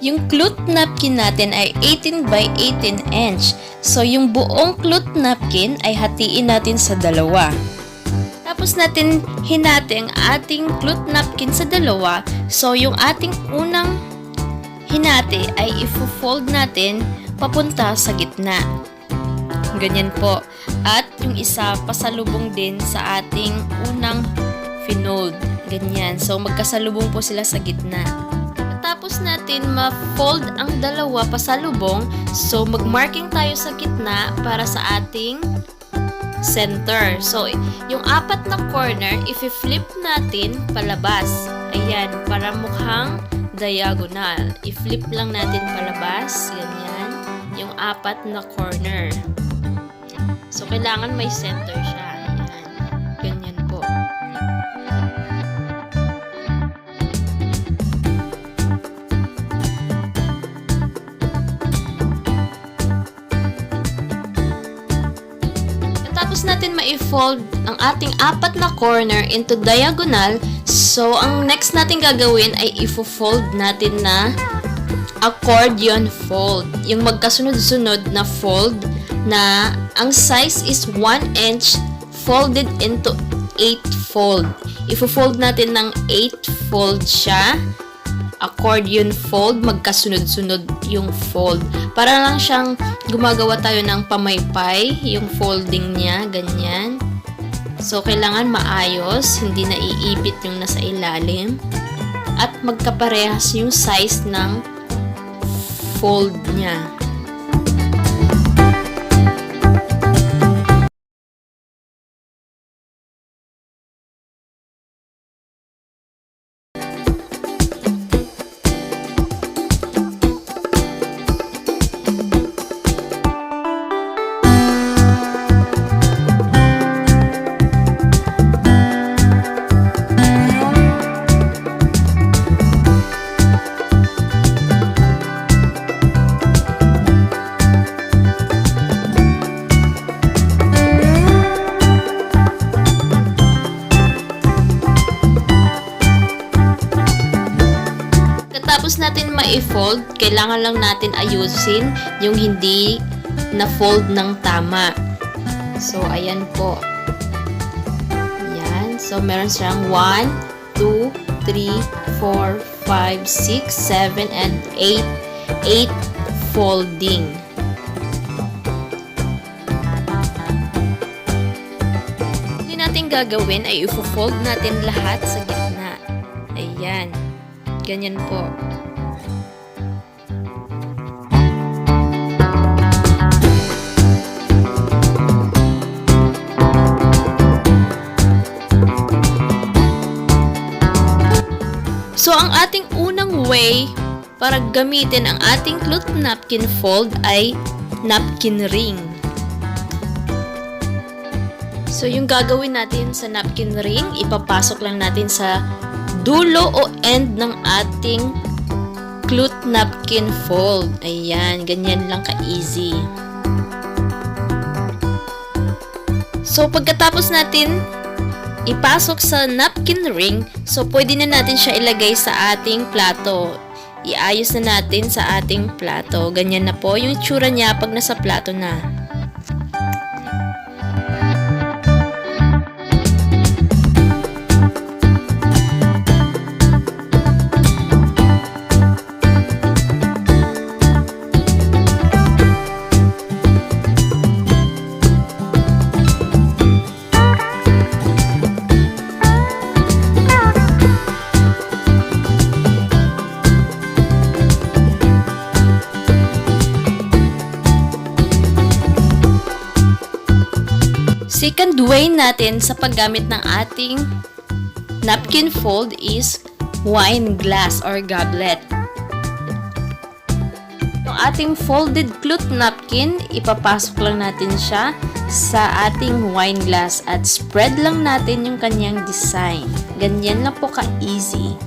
Yung cloth napkin natin ay 18 by 18 inch. So, yung buong cloth napkin ay hatiin natin sa dalawa. Tapos natin hinati ang ating cloth napkin sa dalawa. So, yung ating unang hinati ay i-fold natin papunta sa gitna. Ganyan po. At yung isa pasalubong din sa ating unang finold. Ganyan. So, magkasalubong po sila sa gitna. Tapos natin ma-fold ang dalawa pasalubong, so mag-marking tayo sa gitna para sa ating center. So, yung apat na corner, i-flip natin palabas. Ayan, para mukhang diagonal. I-flip lang natin palabas. Ganyan, yung apat na corner. So, kailangan may center siya. Ayan, ganyan po. Tapos natin ma-fold ang ating apat na corner into diagonal. So, ang next natin gagawin ay i-fold natin na accordion fold. Yung magkasunod-sunod na fold na ang size is 1 inch folded into 8 fold. I-fold natin ng 8 fold siya. Accordion fold, magkasunod-sunod yung fold. Para lang siyang gumagawa tayo ng pamaypay, yung folding niya, ganyan. So, kailangan maayos, hindi na iipit yung nasa ilalim. At magkaparehas yung size ng fold niya. Tapos natin ma-fold, kailangan lang natin ayusin yung hindi na-fold ng tama. So, ayan po. Ayan. So, meron siyang 1, 2, 3, 4, 5, 6, 7, and 8. 8 folding. Hindi natin gagawin ay i-fold natin lahat sa gitna. Ayan. Ganyan po. So, ang ating unang way para gamitin ang ating cloth napkin fold ay napkin ring. So, yung gagawin natin sa napkin ring, ipapasok lang natin sa dulo o end ng ating cloth napkin fold. Ayan, ganyan lang ka-easy. So, pagkatapos natin ipasok sa napkin ring, so pwede na natin siya ilagay sa ating plato. Iayos na natin sa ating plato. Ganyan na po yung itsura niya pag nasa plato na. Second way natin sa paggamit ng ating napkin fold is wine glass or goblet. Yung ating folded cloth napkin, ipapasok lang natin siya sa ating wine glass at spread lang natin yung kanyang design. Ganyan lang po ka-easy.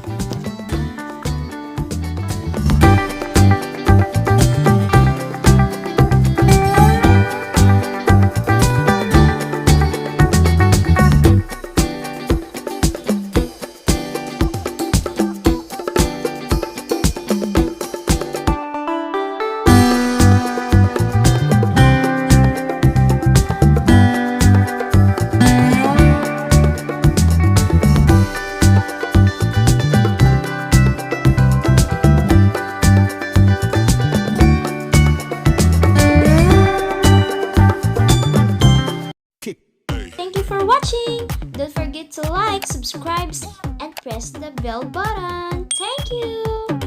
Thank you for watching! Don't forget to like, subscribe, and press the bell button. Thank you!